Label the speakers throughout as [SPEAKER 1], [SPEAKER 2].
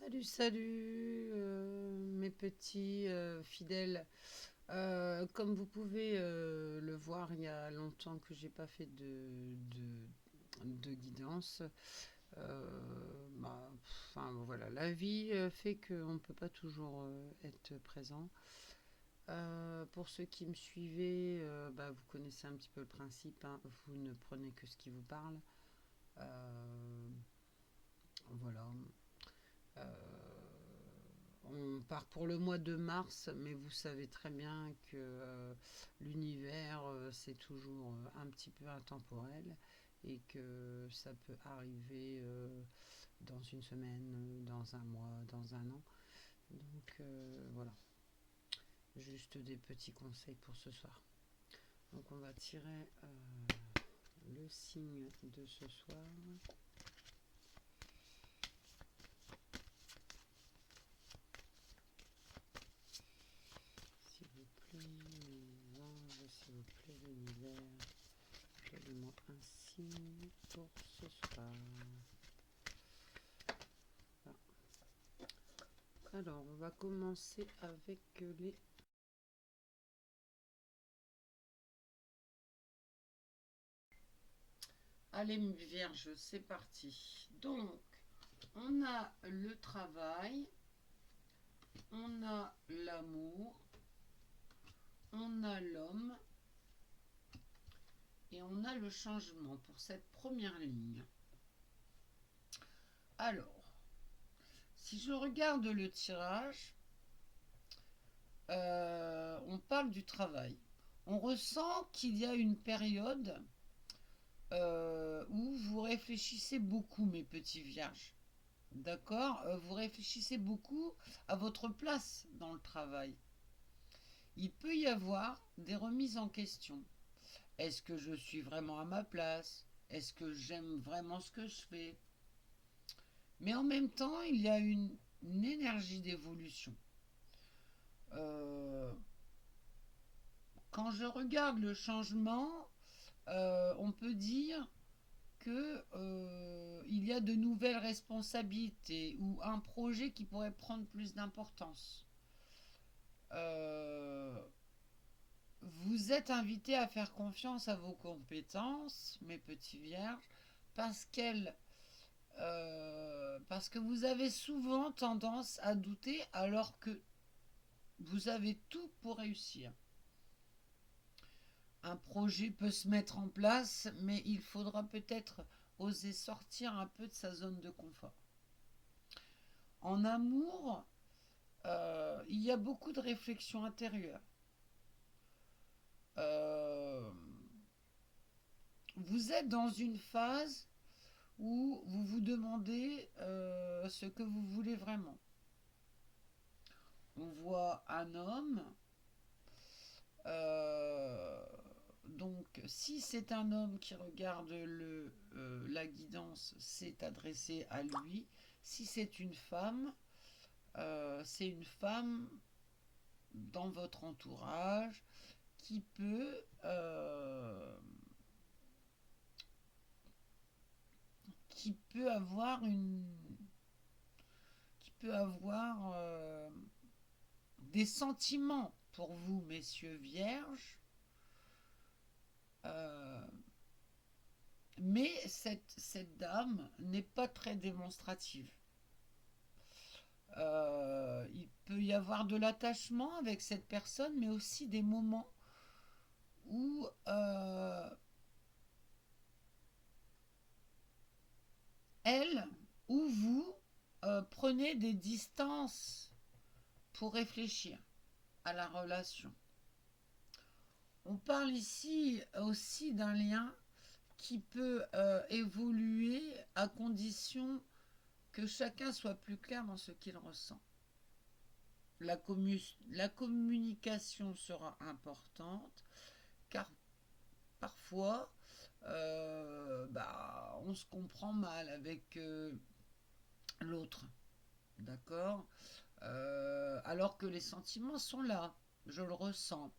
[SPEAKER 1] Salut, salut, mes petits fidèles. Comme vous pouvez le voir, il y a longtemps que j'ai pas fait de guidance. Enfin voilà, la vie fait qu'on ne peut pas toujours être présent. Pour ceux qui me suivez, vous connaissez un petit peu le principe, hein. Vous ne prenez que ce qui vous parle. Euh, voilà. Euh, on part pour le mois de mars, mais vous savez très bien que l'univers, c'est toujours un petit peu intemporel et que ça peut arriver dans une semaine, dans un mois, dans un an. Donc voilà, juste des petits conseils pour ce soir. Donc on va tirer le signe de ce soir. S'il vous plaît, les anges, s'il vous plaît, l'univers. Donnez-moi un signe pour ce soir. Alors, on va commencer avec les... Allez, Vierge, c'est parti. Donc, on a le travail, on a l'amour, on a l'homme et on a le changement pour cette première ligne. Alors, si je regarde le tirage, on parle du travail. On ressent qu'il y a une période où vous réfléchissez beaucoup, mes petits vierges. D'accord. Vous réfléchissez beaucoup à votre place dans le travail. Il peut y avoir des remises en question. Est-ce que je suis vraiment à ma place? Est-ce que j'aime vraiment ce que je fais? Mais en même temps, il y a une énergie d'évolution. Euh, Quand je regarde le changement, on peut dire que il y a de nouvelles responsabilités ou un projet qui pourrait prendre plus d'importance. Euh, vous êtes invité à faire confiance à vos compétences, mes petits vierges, parce qu'elles, parce que vous avez souvent tendance à douter alors que vous avez tout pour réussir. Un projet peut se mettre en place, mais il faudra peut-être oser sortir un peu de sa zone de confort. En amour, il y a beaucoup de réflexion intérieure. Euh, vous êtes dans une phase où vous vous demandez ce que vous voulez vraiment. On voit un homme, euh, donc si c'est un homme qui regarde la guidance, c'est adressé à lui. Si c'est une femme dans votre entourage qui peut qui peut avoir une qui peut avoir des sentiments pour vous, messieurs vierges, euh, mais cette dame n'est pas très démonstrative. Il peut y avoir de l'attachement avec cette personne, mais aussi des moments où elle ou vous prenez des distances pour réfléchir à la relation. On parle ici aussi d'un lien qui peut évoluer à condition que chacun soit plus clair dans ce qu'il ressent. La communication sera importante car parfois on se comprend mal avec l'autre, d'accord. Alors que les sentiments sont là, je le ressens.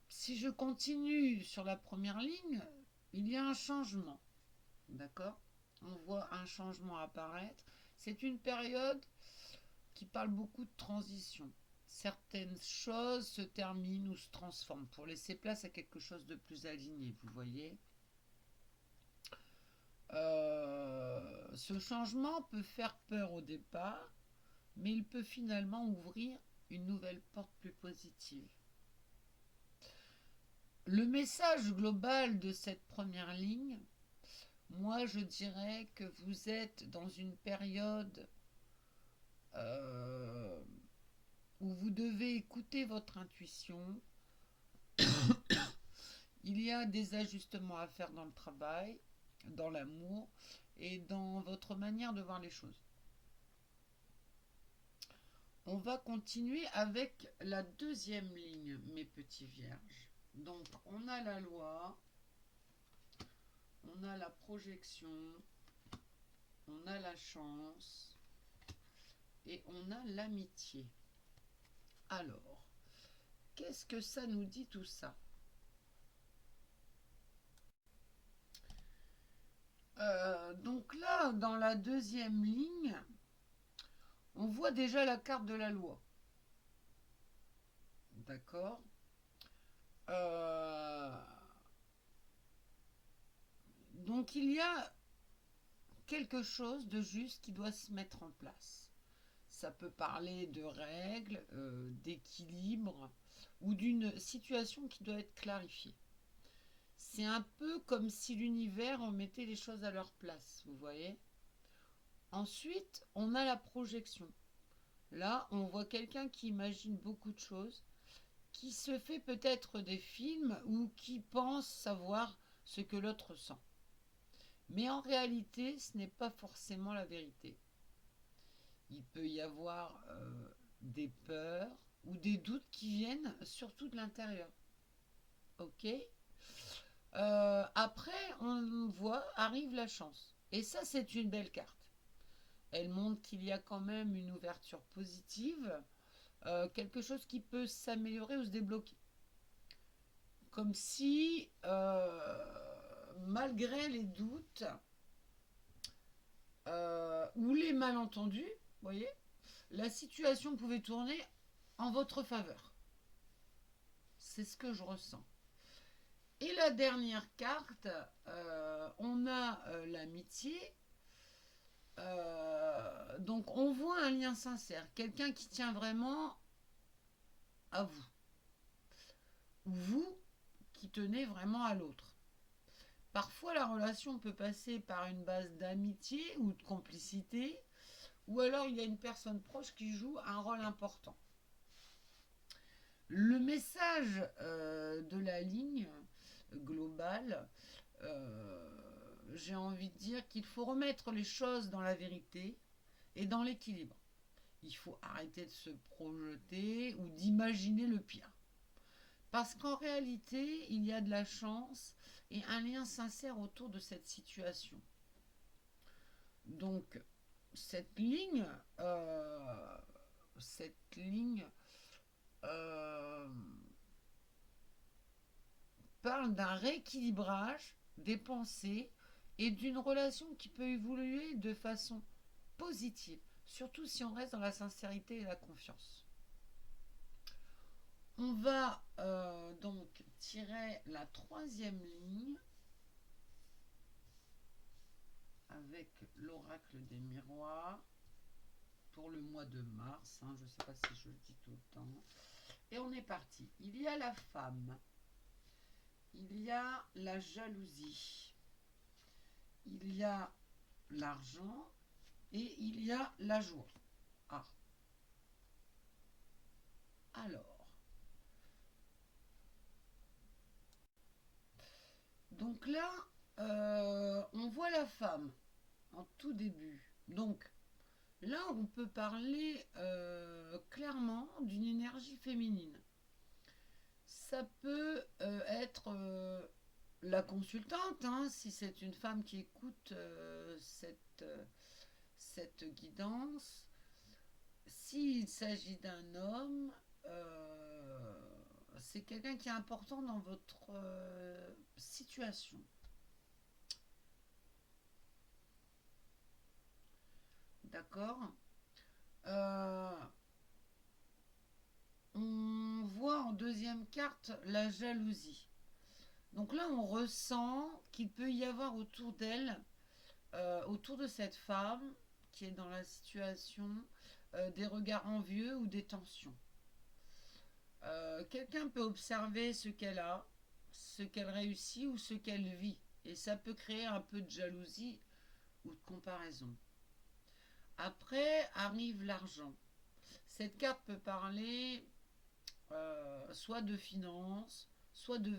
[SPEAKER 1] Si je continue sur la première ligne, il y a un changement, d'accord. on voit un changement apparaître. C'est une période qui parle beaucoup de transition. Certaines choses se terminent ou se transforment pour laisser place à quelque chose de plus aligné, vous voyez. Ce changement peut faire peur au départ, mais il peut finalement ouvrir une nouvelle porte plus positive. Le message global de cette première ligne, moi je dirais que vous êtes dans une période où vous devez écouter votre intuition. Il y a des ajustements à faire dans le travail, dans l'amour et dans votre manière de voir les choses. On va continuer avec la deuxième ligne, mes petits vierges. Donc, on a la loi, on a la projection, on a la chance et on a l'amitié. Alors, qu'est-ce que ça nous dit tout ça? Donc là, dans la deuxième ligne, on voit déjà la carte de la loi. D'accord. Donc il y a quelque chose de juste qui doit se mettre en place. Ça peut parler de règles, d'équilibre ou d'une situation qui doit être clarifiée. C'est un peu comme si l'univers remettait les choses à leur place, vous voyez. Ensuite, on a la projection. Là, on voit quelqu'un qui imagine beaucoup de choses, qui se fait peut-être des films ou qui pense savoir ce que l'autre sent. Mais en réalité, ce n'est pas forcément la vérité. Il peut y avoir des peurs ou des doutes qui viennent surtout de l'intérieur. Ok. Après, on voit, arrive la chance. Et ça, c'est une belle carte. Elle montre qu'il y a quand même une ouverture positive, quelque chose qui peut s'améliorer ou se débloquer. Comme si, malgré les doutes ou les malentendus, vous voyez, la situation pouvait tourner en votre faveur. C'est ce que je ressens. Et la dernière carte, on a l'amitié. Donc on voit un lien sincère, quelqu'un qui tient vraiment à vous. Ou vous qui tenez vraiment à l'autre. Parfois la relation peut passer par une base d'amitié ou de complicité, ou alors il y a une personne proche qui joue un rôle important. Le message de la ligne globale, j'ai envie de dire qu'il faut remettre les choses dans la vérité et dans l'équilibre. Il faut arrêter de se projeter ou d'imaginer le pire. Parce qu'en réalité, il y a de la chance et un lien sincère autour de cette situation. Donc, cette ligne, cette ligne euh, parle d'un rééquilibrage des pensées et d'une relation qui peut évoluer de façon positive, surtout si on reste dans la sincérité et la confiance. On va donc tirer la troisième ligne avec l'oracle des miroirs pour le mois de mars. Je ne sais pas si je le dis tout le temps. Et on est parti. Il y a la femme. Il y a la jalousie. Il y a l'argent. Et il y a la joie. Ah. Alors. Donc là, on voit la femme en tout début. Donc là, on peut parler clairement d'une énergie féminine. Ça peut être la consultante, si c'est une femme qui écoute cette guidance. S'il s'agit d'un homme, c'est quelqu'un qui est important dans votre situation. D'accord. Euh, on voit en deuxième carte la jalousie. Donc là, on ressent qu'il peut y avoir autour d'elle, autour de cette femme qui est dans la situation, des regards envieux ou des tensions. Quelqu'un peut observer ce qu'elle a, ce qu'elle réussit ou ce qu'elle vit. Et ça peut créer un peu de jalousie ou de comparaison. Après arrive l'argent. Cette carte peut parler soit de finances, soit de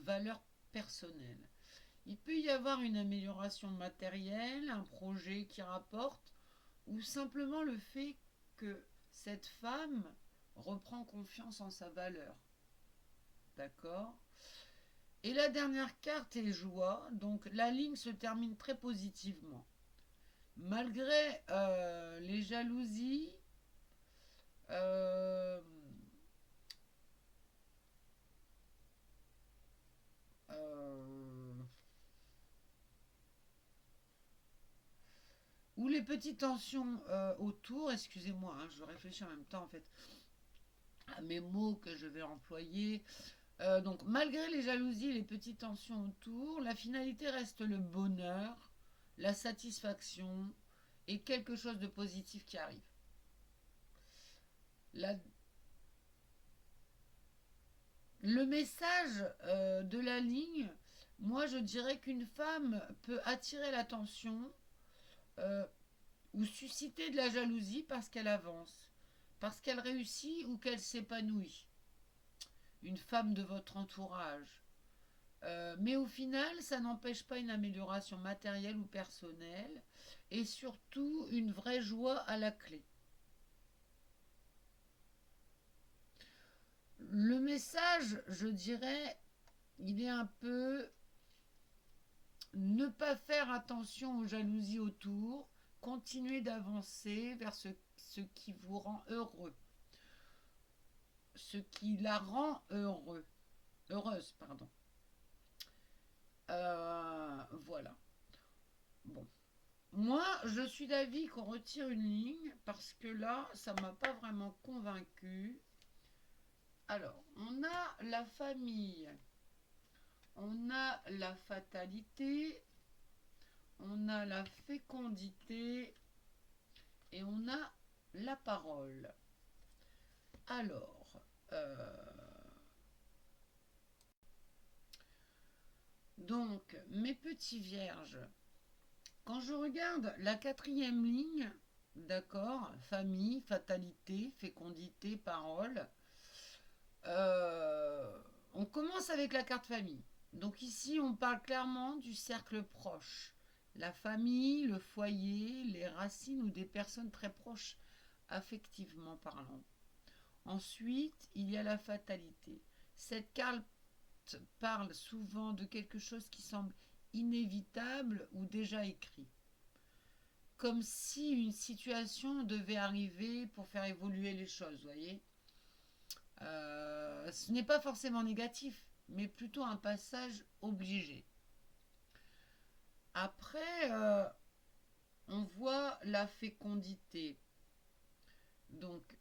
[SPEAKER 1] valeurs personnelles. Il peut y avoir une amélioration matérielle, un projet qui rapporte, ou simplement le fait que cette femme reprend confiance en sa valeur. D'accord. Et la dernière carte est joie, donc la ligne se termine très positivement. Malgré les jalousies, euh, euh, ou les petites tensions autour, excusez-moi, hein, je réfléchis en même temps en fait à mes mots que je vais employer. Donc malgré les jalousies et les petites tensions autour, la finalité reste le bonheur, la satisfaction et quelque chose de positif qui arrive. La- le message de la ligne, moi je dirais qu'une femme peut attirer l'attention euh, ou susciter de la jalousie parce qu'elle avance, parce qu'elle réussit ou qu'elle s'épanouit. Une femme de votre entourage. Mais au final, ça n'empêche pas une amélioration matérielle ou personnelle et surtout une vraie joie à la clé. Le message, je dirais, il est un peu ne pas faire attention aux jalousies autour, continuer d'avancer vers ce qui vous rend heureux, ce qui la rend heureuse, pardon. Voilà. Bon. Moi, je suis d'avis qu'on retire une ligne parce que là, ça m'a pas vraiment convaincu. Alors, on a la famille, on a la fatalité, on a la fécondité et on a la parole. Alors, donc, mes petits vierges, quand je regarde la quatrième ligne, d'accord, famille, fatalité, fécondité, parole, on commence avec la carte famille. Donc ici, on parle clairement du cercle proche. La famille, le foyer, les racines ou des personnes très proches affectivement parlant. Ensuite, il y a la fatalité. Cette carte parle souvent de quelque chose qui semble inévitable ou déjà écrit. Comme si une situation devait arriver pour faire évoluer les choses, vous voyez. Ce n'est pas forcément négatif, mais plutôt un passage obligé. Après, on voit la fécondité. Donc,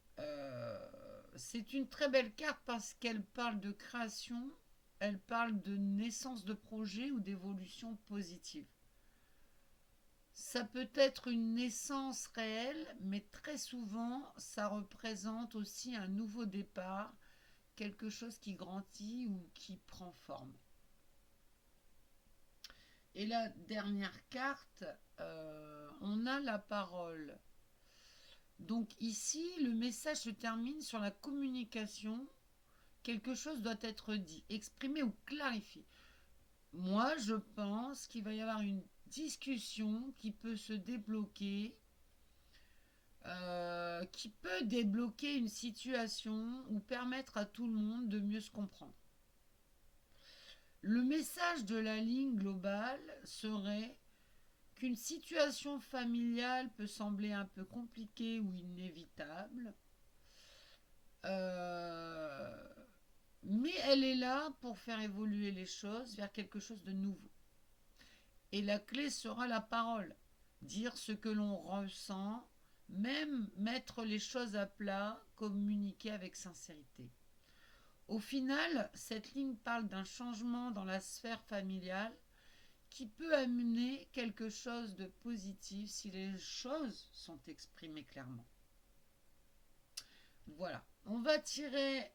[SPEAKER 1] c'est une très belle carte parce qu'elle parle de création, elle parle de naissance de projet ou d'évolution positive. Ça peut être une naissance réelle, mais très souvent, ça représente aussi un nouveau départ, quelque chose qui grandit ou qui prend forme. Et la dernière carte, on a la parole. Donc ici, le message se termine sur la communication. Quelque chose doit être dit, exprimé ou clarifié. Moi, je pense qu'il va y avoir une discussion qui peut se débloquer, qui peut débloquer une situation ou permettre à tout le monde de mieux se comprendre. Le message de la ligne globale serait qu'une situation familiale peut sembler un peu compliquée ou inévitable, euh, mais elle est là pour faire évoluer les choses vers quelque chose de nouveau. Et la clé sera la parole, dire ce que l'on ressent, même mettre les choses à plat, communiquer avec sincérité. Au final, cette ligne parle d'un changement dans la sphère familiale qui peut amener quelque chose de positif si les choses sont exprimées clairement. Voilà, on va tirer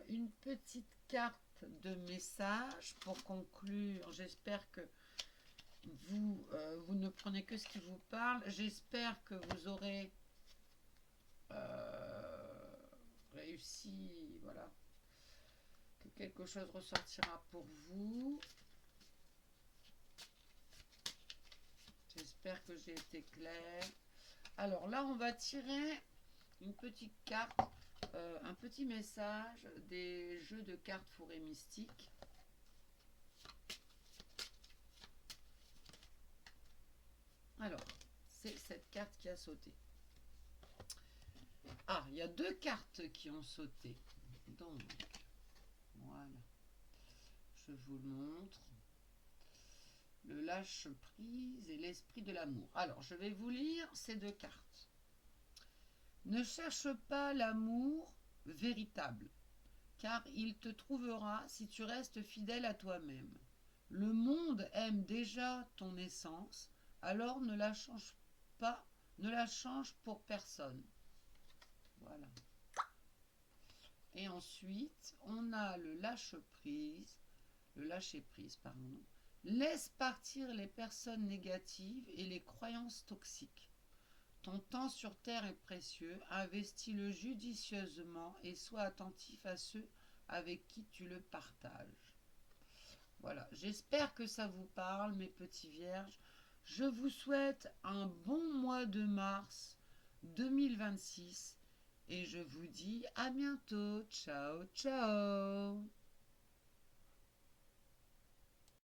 [SPEAKER 1] une petite carte de message pour conclure. J'espère que vous ne prenez que ce qui vous parle. J'espère que vous aurez réussi, voilà, que quelque chose ressortira pour vous. J'espère que j'ai été claire. Alors là, on va tirer une petite carte, un petit message des jeux de cartes forêt mystique. Alors, c'est cette carte qui a sauté. Ah, il y a deux cartes qui ont sauté. Donc, voilà. Je vous le montre. Le lâche-prise et l'esprit de l'amour. Alors, je vais vous lire ces deux cartes. Ne cherche pas l'amour véritable, car il te trouvera si tu restes fidèle à toi-même. Le monde aime déjà ton essence, alors ne la change pas, ne la change pour personne. Voilà. Et ensuite, on a le lâcher-prise, pardon. Laisse partir les personnes négatives et les croyances toxiques. Ton temps sur terre est précieux, investis-le judicieusement et sois attentif à ceux avec qui tu le partages. Voilà, j'espère que ça vous parle, mes petits vierges. Je vous souhaite un bon mois de mars 2026 et je vous dis à bientôt. Ciao, ciao.